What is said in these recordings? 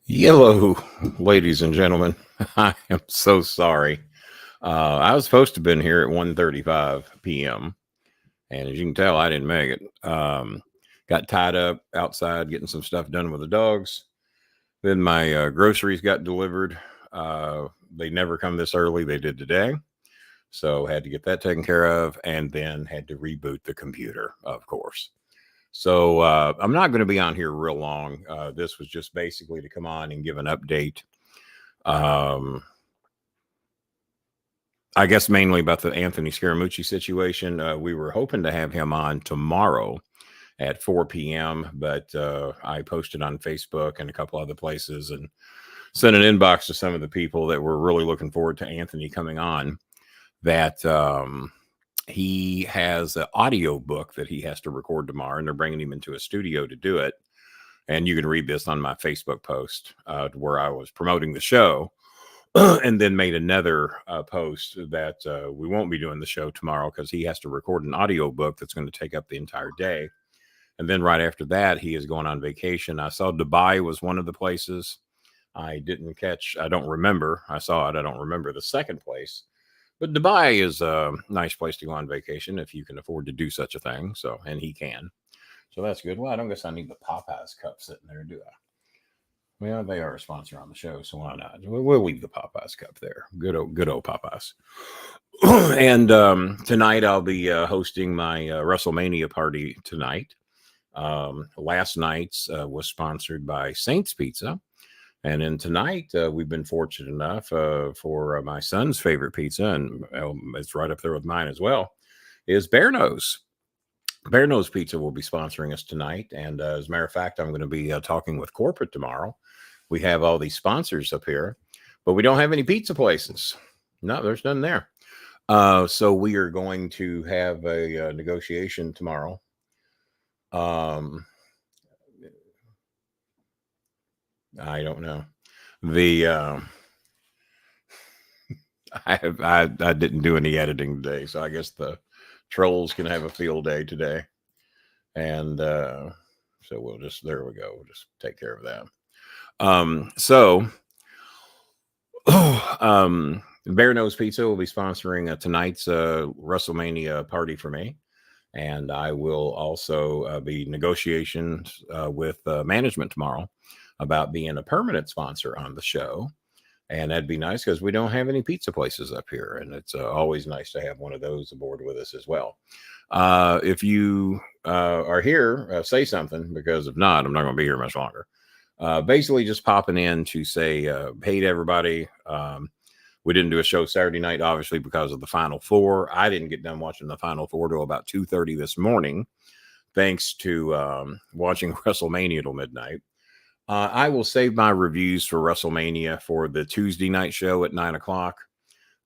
Hello, ladies and gentlemen. I am so sorry. I was supposed to have been here at 1:35 p.m. and as you can tell, I didn't make it. Got tied up outside getting some stuff done with the dogs. Then my groceries got delivered. They never come this early. They did today, so had to get that taken care of, and then had to reboot the computer, of course. So I'm not going to be on here real long. This was just basically to come on and give an update. Um, I guess mainly about the Anthony Scaramucci situation. We were hoping to have him on tomorrow at 4 p.m., but I posted on Facebook and a couple other places and sent an inbox to some of the people that were really looking forward to Anthony coming on that he has an audio book that he has to record tomorrow, and they're bringing him into a studio to do it. And you can read this on my Facebook post where I was promoting the show. And then made another post that we won't be doing the show tomorrow because he has to record an audio book that's going to take up the entire day. And then right after that, he is going on vacation. I saw Dubai was one of the places. I don't remember. I saw it. I don't remember the second place. But Dubai is a nice place to go on vacation if you can afford to do such a thing. So, and he can. So that's good. Well, I don't guess I need the Popeyes cup sitting there, do I? Well, they are a sponsor on the show, so why not? We'll leave the Popeyes cup there. Good old Popeyes. And tonight I'll be hosting my WrestleMania party tonight. Last night's was sponsored by Saints Pizza. And then tonight we've been fortunate enough for my son's favorite pizza, and it's right up there with mine as well, is Bear Nose. Bear Nose Pizza will be sponsoring us tonight. And as a matter of fact, I'm going to be talking with corporate tomorrow. We have all these sponsors up here, but we don't have any pizza places. No, there's none there. So we are going to have a negotiation tomorrow. I don't know. I didn't do any editing today, so I guess the trolls can have a field day today. And so there we go. We'll just take care of that. Bear Nose Pizza will be sponsoring tonight's WrestleMania party for me. And I will also be negotiations with management tomorrow about being a permanent sponsor on the show. And that'd be nice because we don't have any pizza places up here. And it's always nice to have one of those aboard with us as well. If you are here, say something, because if not, I'm not going to be here much longer. Basically just popping in to say, hey to everybody. We didn't do a show Saturday night, obviously, because of the Final Four. I didn't get done watching the Final Four till about 2:30 this morning, thanks to watching WrestleMania till midnight. I will save my reviews for WrestleMania for the Tuesday night show at 9 o'clock.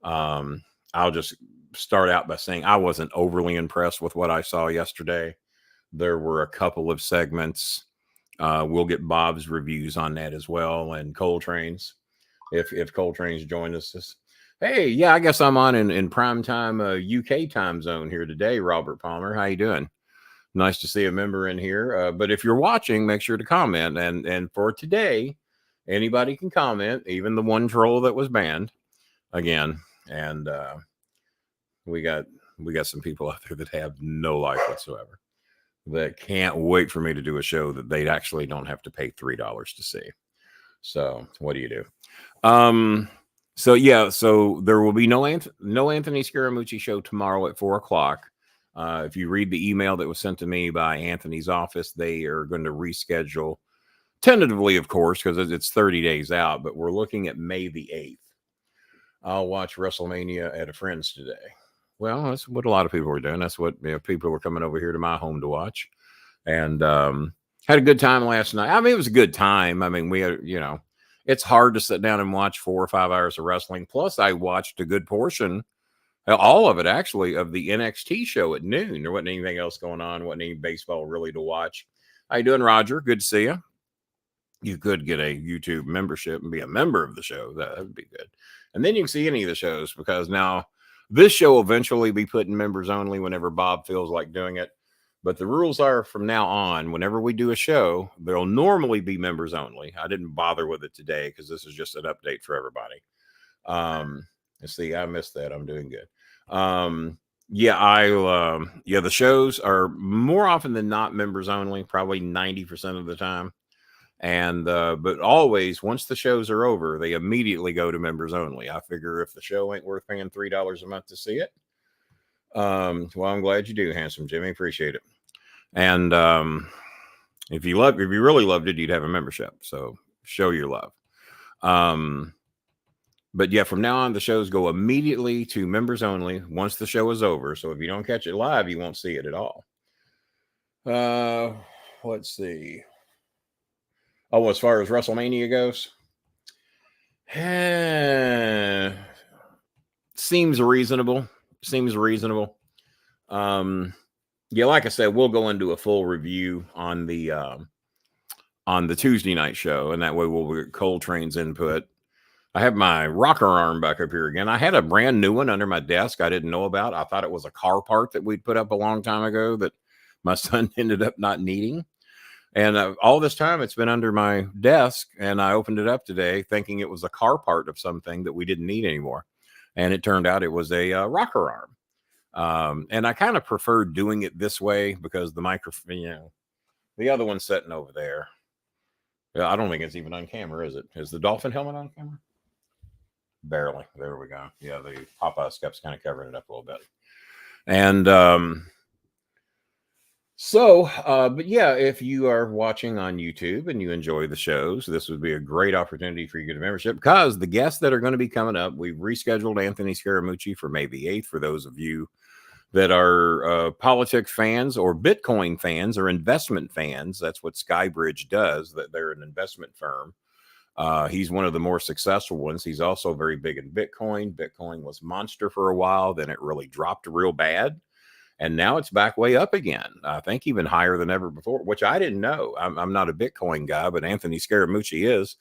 I'll just start out by saying I wasn't overly impressed with what I saw yesterday. There were a couple of segments. We'll get Bob's reviews on that as well, and Coltrane's. If Coltrane's joined us. Hey, yeah, I guess I'm on in prime time UK time zone here today, Robert Palmer. How you doing? Nice to see a member in here. But if you're watching, make sure to comment. And for today, anybody can comment, even the one troll that was banned again. And we got some people out there that have no life whatsoever, that can't wait for me to do a show that they actually don't have to pay $3 to see. So what do you do? So there will be no Anthony Scaramucci show tomorrow at 4 o'clock. If you read the email that was sent to me by Anthony's office, they are going to reschedule tentatively, of course, because it's 30 days out, but we're looking at May the 8th. I'll watch WrestleMania at a friend's today. Well, that's what a lot of people are doing. That's what people were coming over here to my home to watch, and had a good time last night. I mean, it was a good time. I mean, we had, it's hard to sit down and watch 4 or 5 hours of wrestling. Plus, I watched a good portion, all of it actually, of the NXT show at noon. There wasn't anything else going on. Wasn't any baseball really to watch. How you doing, Roger? Good to see you. You could get a YouTube membership and be a member of the show. That would be good. And then you can see any of the shows, because now this show will eventually be put in members only whenever Bob feels like doing it. But the rules are from now on, whenever we do a show, there'll normally be members only. I didn't bother with it today because this is just an update for everybody. Let's see, I missed that. I'm doing good. The shows are more often than not members only, probably 90% of the time. And but always, once the shows are over, they immediately go to members only. I figure if the show ain't worth paying $3 a month to see it, well, I'm glad you do, handsome Jimmy. Appreciate it. And if you really loved it, you'd have a membership. So show your love. But yeah, from now on, the shows go immediately to members only once the show is over. So if you don't catch it live, you won't see it at all. Let's see. Oh, as far as WrestleMania goes, seems reasonable. Yeah, like I said, we'll go into a full review on the Tuesday night show, and that way we'll get Coltrane's input. I have my rocker arm back up here again. I had a brand new one under my desk I didn't know about. I thought it was a car part that we'd put up a long time ago that my son ended up not needing. And all this time it's been under my desk, and I opened it up today thinking it was a car part of something that we didn't need anymore. And it turned out it was a rocker arm. And I kind of prefer doing it this way because the microphone, the other one's sitting over there. I don't think it's even on camera, is it? Is the dolphin helmet on camera? Barely. There we go. Yeah, the Popeye scuff's kind of covering it up a little bit. And but yeah, if you are watching on YouTube and you enjoy the shows, this would be a great opportunity for you to get a membership because the guests that are going to be coming up, we've rescheduled Anthony Scaramucci for May the 8th for those of you that are politics fans or Bitcoin fans or investment fans. That's what Skybridge does, that they're an investment firm. He's one of the more successful ones. He's also very big in Bitcoin. Bitcoin was monster for a while. Then it really dropped real bad. And now it's back way up again. I think even higher than ever before, which I didn't know. I'm not a Bitcoin guy, but Anthony Scaramucci is.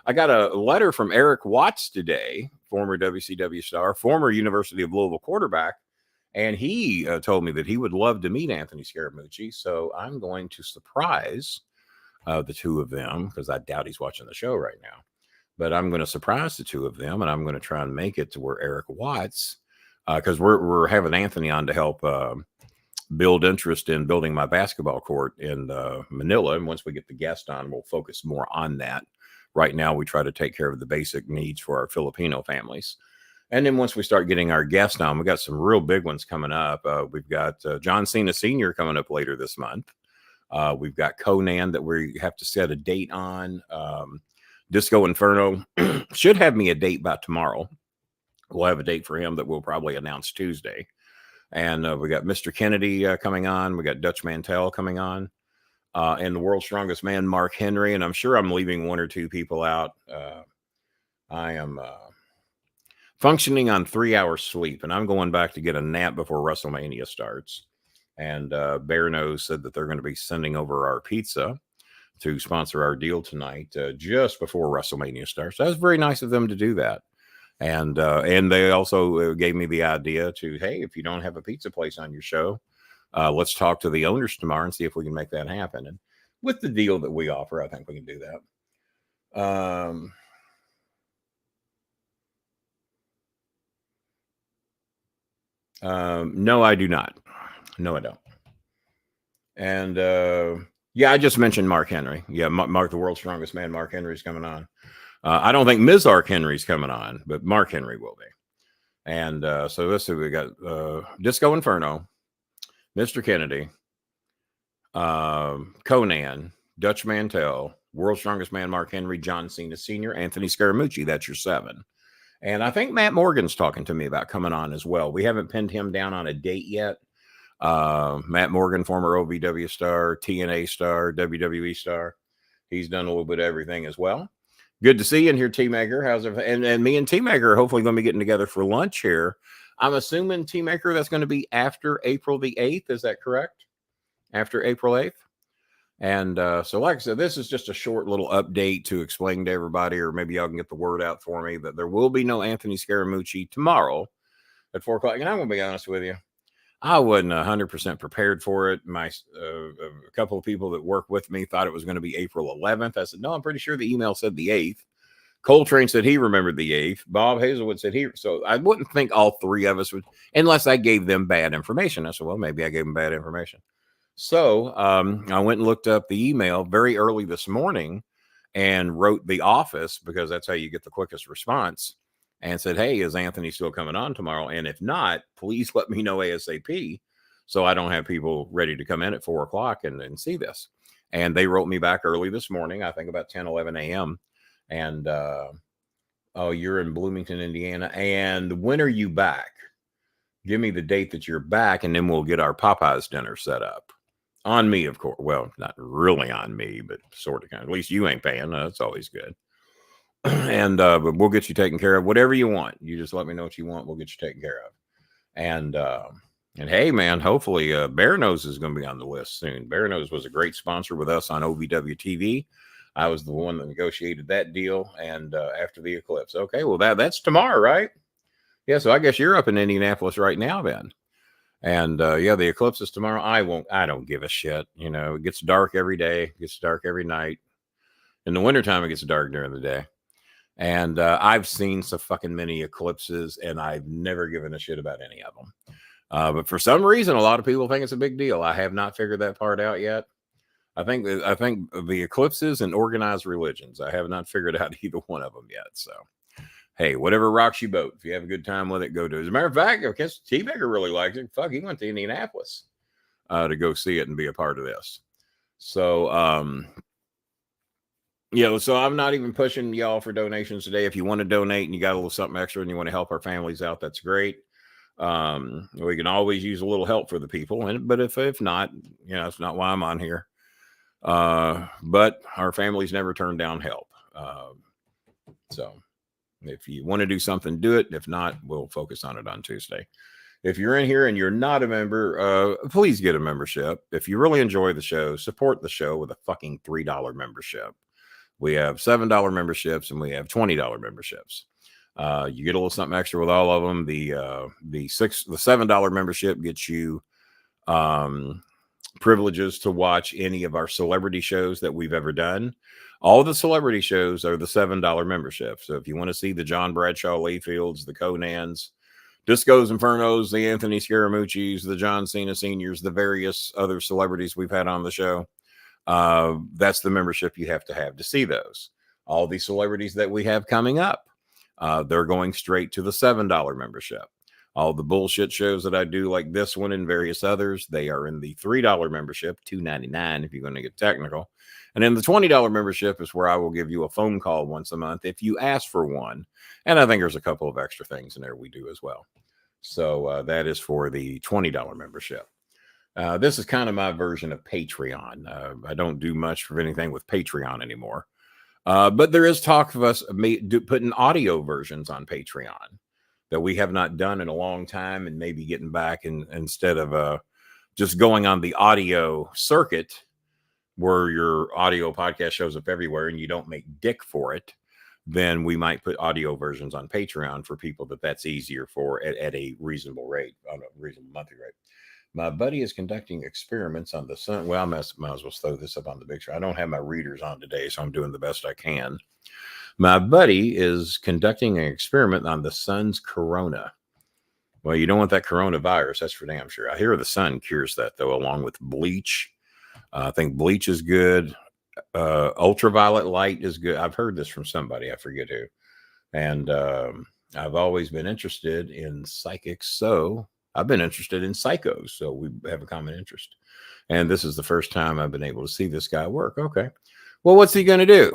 I got a letter from Eric Watts today, former WCW star, former University of Louisville quarterback. And he told me that he would love to meet Anthony Scaramucci. So I'm going to surprise the two of them, because I doubt he's watching the show right now. But I'm going to surprise the two of them, and I'm going to try and make it to where Eric Watts, because we're having Anthony on to help build interest in building my basketball court in Manila. And once we get the guest on, we'll focus more on that. Right now, we try to take care of the basic needs for our Filipino families. And then once we start getting our guest on, we got some real big ones coming up. We've got John Cena Sr. coming up later this month. We've got Conan that we have to set a date on. Disco Inferno should have me a date by tomorrow. We'll have a date for him that we'll probably announce Tuesday. And we got Mr. Kennedy coming on. We got Dutch Mantel coming on. And the world's strongest man, Mark Henry. And I'm sure I'm leaving one or two people out. I am functioning on 3 hours sleep, and I'm going back to get a nap before WrestleMania starts. And Bear Nose said that they're going to be sending over our pizza to sponsor our deal tonight just before WrestleMania starts. That was very nice of them to do that. And they also gave me the idea to, hey, if you don't have a pizza place on your show, let's talk to the owners tomorrow and see if we can make that happen. And with the deal that we offer, I think we can do that. No, I do not. No, I don't. And yeah, I just mentioned Mark Henry. Yeah, Mark, the world's strongest man, Mark Henry's coming on. I don't think Ms. Ark Henry's coming on, but Mark Henry will be. And so this we got Disco Inferno, Mr. Kennedy, Conan, Dutch Mantel, world's strongest man, Mark Henry, John Cena Sr., Anthony Scaramucci. That's your 7. And I think Matt Morgan's talking to me about coming on as well. We haven't pinned him down on a date yet. Matt Morgan, former OVW star, TNA star, WWE star. He's done a little bit of everything as well. Good to see you in here, T-Maker. How's it? And me and T-Maker are hopefully going to be getting together for lunch here. I'm assuming, T-Maker, that's going to be after April the 8th. Is that correct? After April 8th? And so, like I said, this is just a short little update to explain to everybody, or maybe y'all can get the word out for me, that there will be no Anthony Scaramucci tomorrow at 4 o'clock. And I'm going to be honest with you. I wasn't 100% prepared for it. A couple of people that work with me thought it was going to be April 11th. I said, no, I'm pretty sure the email said the 8th. Coltrane said he remembered the 8th. Bob Hazelwood said he. So I wouldn't think all three of us would, unless I gave them bad information. I said, well, maybe I gave them bad information. So I went and looked up the email very early this morning and wrote the office, because that's how you get the quickest response, and said, hey, is Anthony still coming on tomorrow? And if not, please let me know ASAP, so I don't have people ready to come in at 4 o'clock and see this. And they wrote me back early this morning, I think about 10, 11 a.m. And, oh, you're in Bloomington, Indiana. And when are you back? Give me the date that you're back, and then we'll get our Popeyes dinner set up. On me, of course. Well, not really on me, but sort of. At least you ain't paying. That's always good. And but we'll get you taken care of. Whatever you want, you just let me know what you want. We'll get you taken care of. And hey, man, hopefully Bear Nose is going to be on the list soon. Bear Nose was a great sponsor with us on OVW TV. I was the one that negotiated that deal. And after the eclipse, okay, well that's tomorrow, right? Yeah, so I guess you're up in Indianapolis right now, then. And yeah, the eclipse is tomorrow. I don't give a shit. You know, it gets dark every day. It gets dark every night. In the wintertime, it gets dark during the day. And I've seen so fucking many eclipses, and I've never given a shit about any of them. But for some reason, a lot of people think it's a big deal. I have not figured that part out yet. I think the eclipses and organized religions, I have not figured out either one of them yet. So, hey, whatever rocks your boat. If you have a good time with it, go do it. As a matter of fact, I guess T-Bagger really liked it. Fuck, he went to Indianapolis to go see it and be a part of this. So, yeah, so I'm not even pushing y'all for donations today. If you want to donate and you got a little something extra and you want to help our families out, that's great. We can always use a little help for the people. But if not, you know, it's not why I'm on here. But our families never turn down help. So if you want to do something, do it. If not, we'll focus on it on Tuesday. If you're in here and you're not a member, please get a membership. If you really enjoy the show, support the show with a fucking $3 membership. We have $7 memberships and we have $20 memberships. You get a little something extra with all of them. The $7 membership gets you privileges to watch any of our celebrity shows that we've ever done. All the celebrity shows are the $7 membership. So if you want to see the John Bradshaw Layfields, the Conans, Discos Infernos, the Anthony Scaramucci's, the John Cena Seniors, the various other celebrities we've had on the show, that's the membership you have to see those. All the celebrities that we have coming up, they're going straight to the $7 membership. All the bullshit shows that I do, like this one and various others, they are in the $3 membership, $2.99 if you're going to get technical. And then the $20 membership is where I will give you a phone call once a month if you ask for one. And I think there's a couple of extra things in there we do as well. So that is for the $20 membership. This is kind of my version of Patreon. I don't do much for anything with Patreon anymore. But there is talk of us putting audio versions on Patreon that we have not done in a long time, and maybe getting back instead of just going on the audio circuit where your audio podcast shows up everywhere and you don't make dick for it, then we might put audio versions on Patreon for people that's easier for at a reasonable rate, on a reasonable monthly rate. My buddy is conducting experiments on the sun. Well, I might as well throw this up on the picture. I don't have my readers on today, so I'm doing the best I can. My buddy is conducting an experiment on the sun's corona. Well, you don't want that coronavirus. That's for damn sure. I hear the sun cures that, though, along with bleach. I think bleach is good. Ultraviolet light is good. I've heard this from somebody. I forget who. And I've always been interested in psychics. So I've been interested in psychos. So we have a common interest. And this is the first time I've been able to see this guy work. Okay. Well, what's he going to do?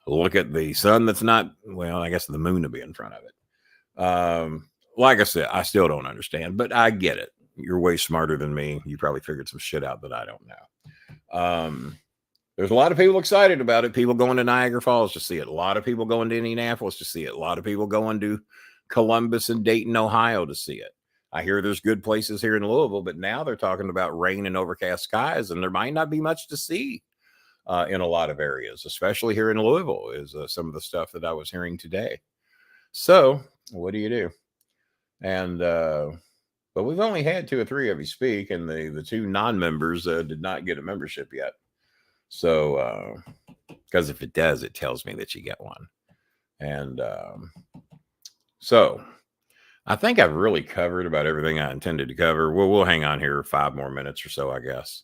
Look at the sun that's not, well, I guess the moon will be in front of it. Like I said, I still don't understand, but I get it. You're way smarter than me. You probably figured some shit out that I don't know. There's a lot of people excited about it. People going to Niagara Falls to see it. A lot of people going to Indianapolis to see it. A lot of people going to Columbus and Dayton, Ohio to see it. I hear there's good places here in Louisville, but now they're talking about rain and overcast skies, and there might not be much to see in a lot of areas, especially here in Louisville, is some of the stuff that I was hearing today. So what do you do? And But we've only had 2 or 3 of you speak, and the 2 non-members did not get a membership yet. So, because if it does, it tells me that you get one. And so I think I've really covered about everything I intended to cover. We'll hang on here 5 more minutes or so, I guess.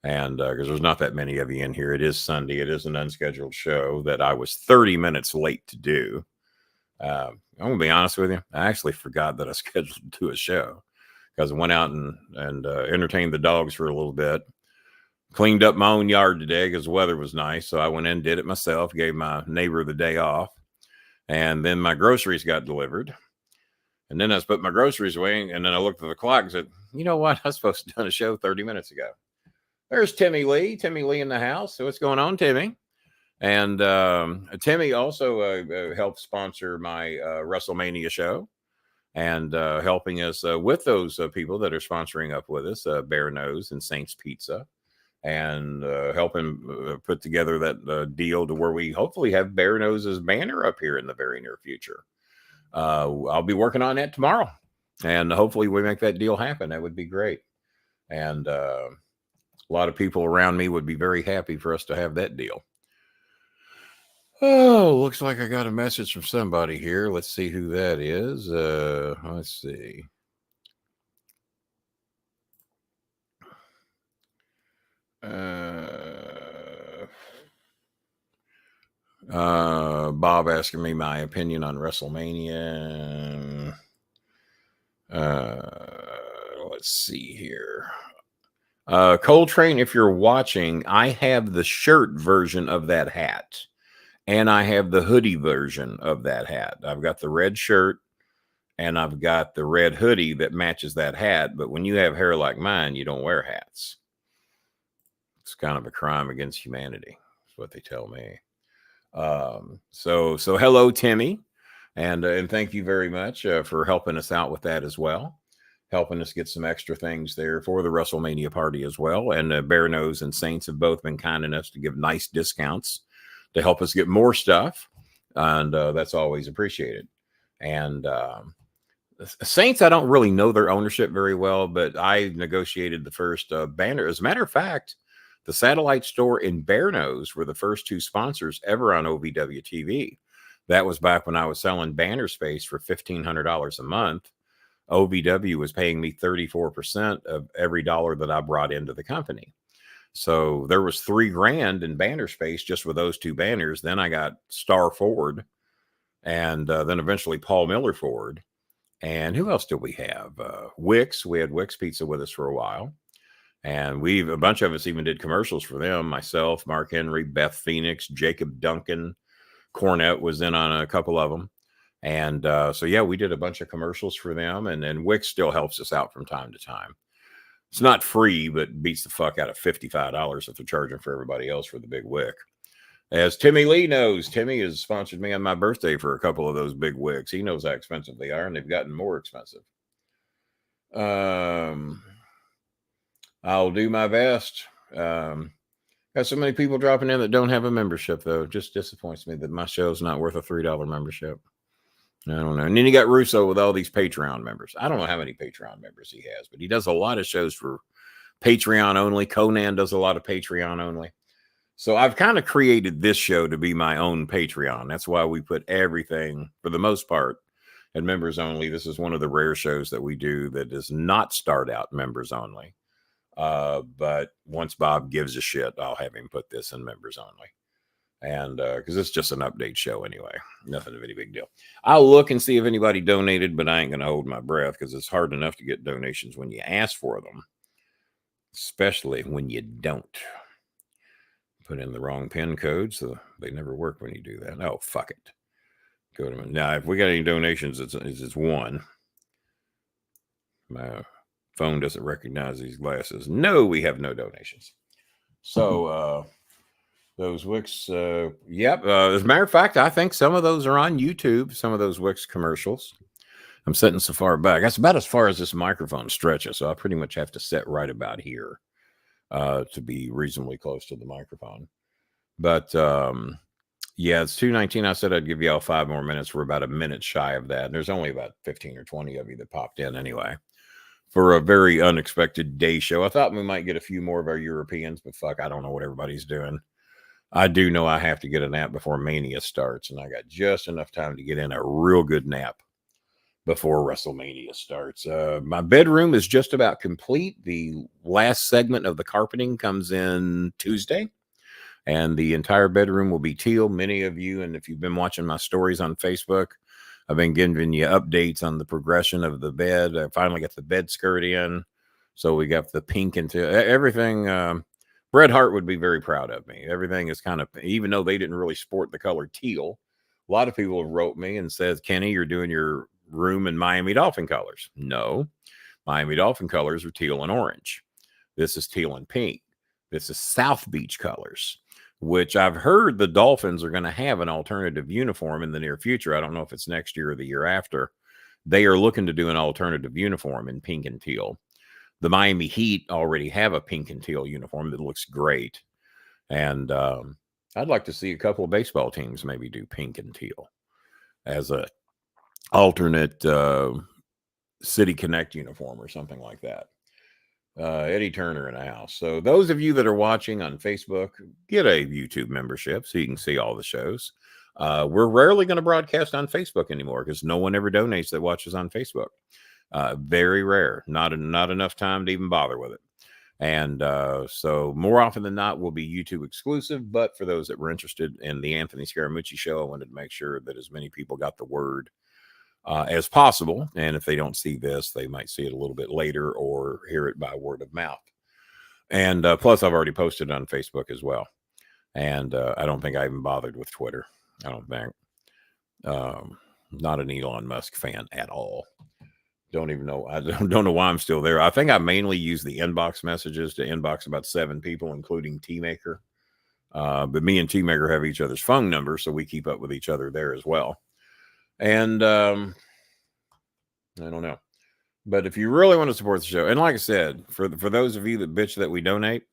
And because there's not that many of you in here. It is Sunday. It is an unscheduled show that I was 30 minutes late to do. I'm going to be honest with you. I actually forgot that I scheduled to do a show because I went out and entertained the dogs for a little bit. Cleaned up my own yard today because the weather was nice. So I went in, did it myself, gave my neighbor the day off. And then my groceries got delivered. And then I put my groceries away. And then I looked at the clock and said, you know what? I was supposed to have done a show 30 minutes ago. There's Timmy Lee in the house. So what's going on, Timmy? And Timmy also helped sponsor my WrestleMania show and helping us with those people that are sponsoring up with us, Bear Nose and Saints Pizza, and helping put together that deal to where we hopefully have Bear Nose's banner up here in the very near future. I'll be working on that tomorrow, and hopefully we make that deal happen. That would be great. And a lot of people around me would be very happy for us to have that deal. Oh, looks like I got a message from somebody here. Let's see who that is. Let's see. Bob asking me my opinion on WrestleMania. Let's see here. Coltrane, if you're watching, I have the shirt version of that hat, and I have the hoodie version of that hat. I've got the red shirt, and I've got the red hoodie that matches that hat. But when you have hair like mine, you don't wear hats. It's kind of a crime against humanity. That's what they tell me. So hello, Timmy, and thank you very much for helping us out with that as well. Helping us get some extra things there for the WrestleMania party as well. And Bear Nose and Saints have both been kind enough to give nice discounts to help us get more stuff. And that's always appreciated. And Saints, I don't really know their ownership very well, but I negotiated the first banner. As a matter of fact, the satellite store in Bear Nose were the first 2 sponsors ever on OVW TV. That was back when I was selling banner space for $1,500 a month. OVW was paying me 34% of every dollar that I brought into the company. So there was $3,000 in banner space just with those 2 banners. Then I got Star Ford and then eventually Paul Miller Ford. And who else did we have? Wix. We had Wix Pizza with us for a while. And a bunch of us even did commercials for them. Myself, Mark Henry, Beth Phoenix, Jacob Duncan, Cornette was in on a couple of them. And so, yeah, we did a bunch of commercials for them. And then Wix still helps us out from time to time. It's not free, but beats the fuck out of $55 if they're charging for everybody else for the big wick. As Timmy Lee knows, Timmy has sponsored me on my birthday for a couple of those big wicks. He knows how expensive they are, and they've gotten more expensive. I'll do my best. Got so many people dropping in that don't have a membership, though. It just disappoints me that my show's not worth a $3 membership. I don't know. And then you got Russo with all these Patreon members. I don't know how many Patreon members he has, but he does a lot of shows for Patreon only. Conan does a lot of Patreon only. So I've kind of created this show to be my own Patreon. That's why we put everything, for the most part, at members only. This is one of the rare shows that we do that does not start out members only. But once Bob gives a shit, I'll have him put this in members only. And because it's just an update show anyway. Nothing of any big deal. I'll look and see if anybody donated, but I ain't going to hold my breath because it's hard enough to get donations when you ask for them, especially when you don't. Put in the wrong PIN code, so they never work when you do that. Oh, fuck it. Go to now. If we got any donations, it's 1. My phone doesn't recognize these glasses. No, we have no donations. So those Wix, yep. As a matter of fact, I think some of those are on YouTube. Some of those Wix commercials. I'm sitting so far back. That's about as far as this microphone stretches. So I pretty much have to sit right about here. To be reasonably close to the microphone. But yeah, it's 2:19. I said I'd give you all 5 more minutes. We're about a minute shy of that. And there's only about 15 or 20 of you that popped in anyway. for a very unexpected day show. I thought we might get a few more of our Europeans, but fuck, I don't know what everybody's doing. I do know I have to get a nap before Mania starts, and I got just enough time to get in a real good nap before WrestleMania starts. My bedroom is just about complete. The last segment of the carpeting comes in Tuesday, and the entire bedroom will be teal. Many of you, and if you've been watching my stories on Facebook, I've been giving you updates on the progression of the bed. I finally got the bed skirt in, so we got the pink and everything. Bret Hart would be very proud of me. Everything is kind of, even though they didn't really sport the color teal, a lot of people have wrote me and said, Kenny, you're doing your room in Miami Dolphin colors. No, Miami Dolphin colors are teal and orange. This is teal and pink. This is South Beach colors, which I've heard the Dolphins are going to have an alternative uniform in the near future. I don't know if it's next year or the year after. They are looking to do an alternative uniform in pink and teal. The Miami Heat already have a pink and teal uniform that looks great. And I'd like to see a couple of baseball teams maybe do pink and teal as a alternate City Connect uniform or something like that. Eddie Turner in the house. So those of you that are watching on Facebook, get a YouTube membership so you can see all the shows. We're rarely going to broadcast on Facebook anymore because no one ever donates that watches on Facebook. Very rare. Not enough time to even bother with it. And so more often than not will be YouTube exclusive. But for those that were interested in the Anthony Scaramucci show, I wanted to make sure that as many people got the word as possible. And if they don't see this, they might see it a little bit later or hear it by word of mouth. And plus, I've already posted on Facebook as well. And I don't think I even bothered with Twitter. I don't think. Not an Elon Musk fan at all. Don't even know. I don't know why I'm still there. I think I mainly use the inbox messages to inbox about 7 people, including T-Maker. But me and T-Maker have each other's phone numbers, so we keep up with each other there as well. And I don't know. But if you really want to support the show, and like I said, for those of you that bitch that we donate,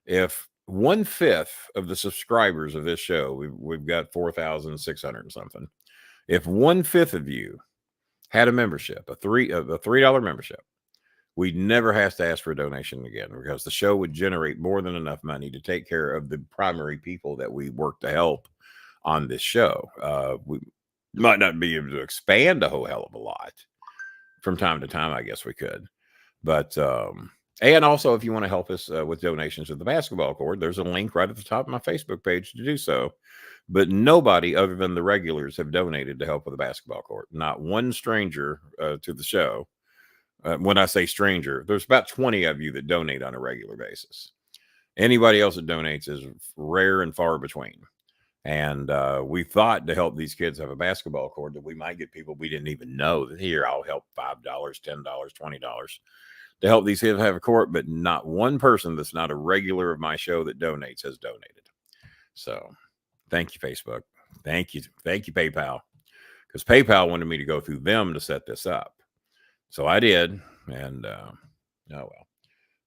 if 1/5 of the subscribers of this show, we've got 4,600 and something. If 1/5 of you had a membership, a $3 membership, we'd never have to ask for a donation again because the show would generate more than enough money to take care of the primary people that we work to help on this show. We might not be able to expand a whole hell of a lot from time to time. I guess we could, but and also if you want to help us with donations to the basketball court, there's a link right at the top of my Facebook page to do so. But nobody other than the regulars have donated to help with the basketball court. Not one stranger to the show. When I say stranger, there's about 20 of you that donate on a regular basis. Anybody else that donates is rare and far between. And we thought to help these kids have a basketball court that we might get people we didn't even know that here, I'll help $5, $10, $20 to help these kids have a court. But not one person that's not a regular of my show that donates has donated. So thank you, Facebook. Thank you, PayPal. Because PayPal wanted me to go through them to set this up. So I did. And oh well.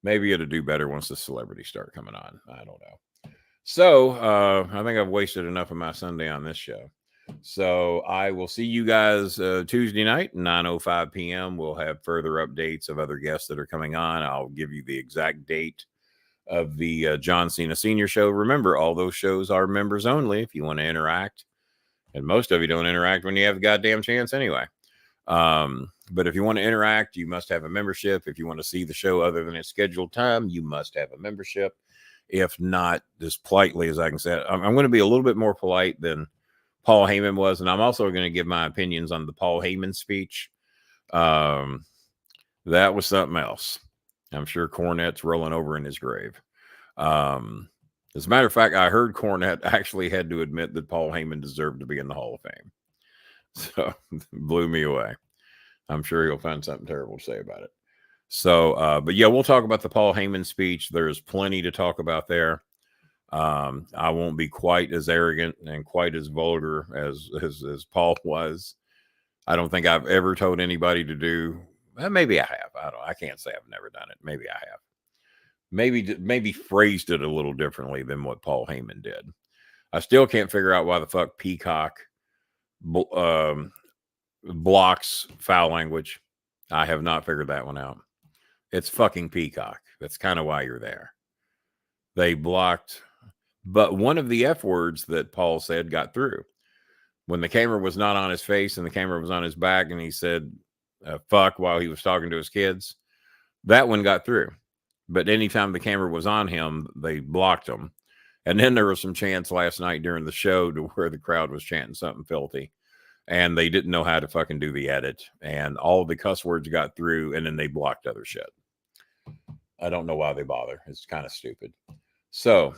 Maybe it'll do better once the celebrities start coming on. I don't know. So I think I've wasted enough of my Sunday on this show. So I will see you guys Tuesday night, 9:05 p.m. We'll have further updates of other guests that are coming on. I'll give you the exact date of the John Cena Senior show. Remember, all those shows are members only if you want to interact. And most of you don't interact when you have the goddamn chance anyway. But if you want to interact, you must have a membership. If you want to see the show other than its scheduled time, you must have a membership. If not, as politely as I can say it, I'm going to be a little bit more polite than Paul Heyman was. And I'm also going to give my opinions on the Paul Heyman speech. That was something else. I'm sure Cornette's rolling over in his grave. As a matter of fact, I heard Cornette actually had to admit that Paul Heyman deserved to be in the Hall of Fame. So blew me away. I'm sure he'll find something terrible to say about it. So, but yeah, we'll talk about the Paul Heyman speech. There's plenty to talk about there. I won't be quite as arrogant and quite as vulgar as Paul was. I don't think I've ever told anybody to do. Well, maybe I have. I can't say I've never done it. Maybe I have. Maybe phrased it a little differently than what Paul Heyman did. I still can't figure out why the fuck Peacock blocks foul language. I have not figured that one out. It's fucking Peacock. That's kind of why you're there. They blocked, but one of the F words that Paul said got through. When the camera was not on his face and the camera was on his back and he said fuck while he was talking to his kids, that one got through. But anytime the camera was on him, they blocked him. And then there was some chants last night during the show to where the crowd was chanting something filthy. And they didn't know how to fucking do the edit. And all the cuss words got through, and then they blocked other shit. I don't know why they bother. It's kind of stupid. So,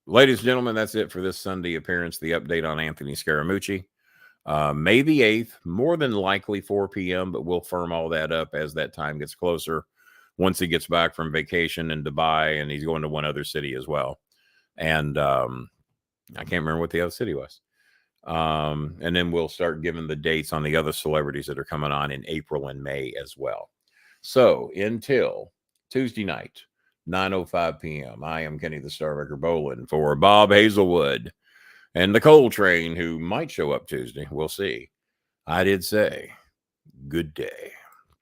ladies and gentlemen, that's it for this Sunday appearance. The update on Anthony Scaramucci. May the 8th, more than likely 4 p.m., but we'll firm all that up as that time gets closer. Once he gets back from vacation in Dubai, and he's going to one other city as well. And I can't remember what the other city was. And then we'll start giving the dates on the other celebrities that are coming on in April and May as well. So until Tuesday night, 9:05 p.m., I am Kenny the Starmaker Bolin for Bob Hazelwood and the Coal Train, who might show up Tuesday. We'll see. I did say good day.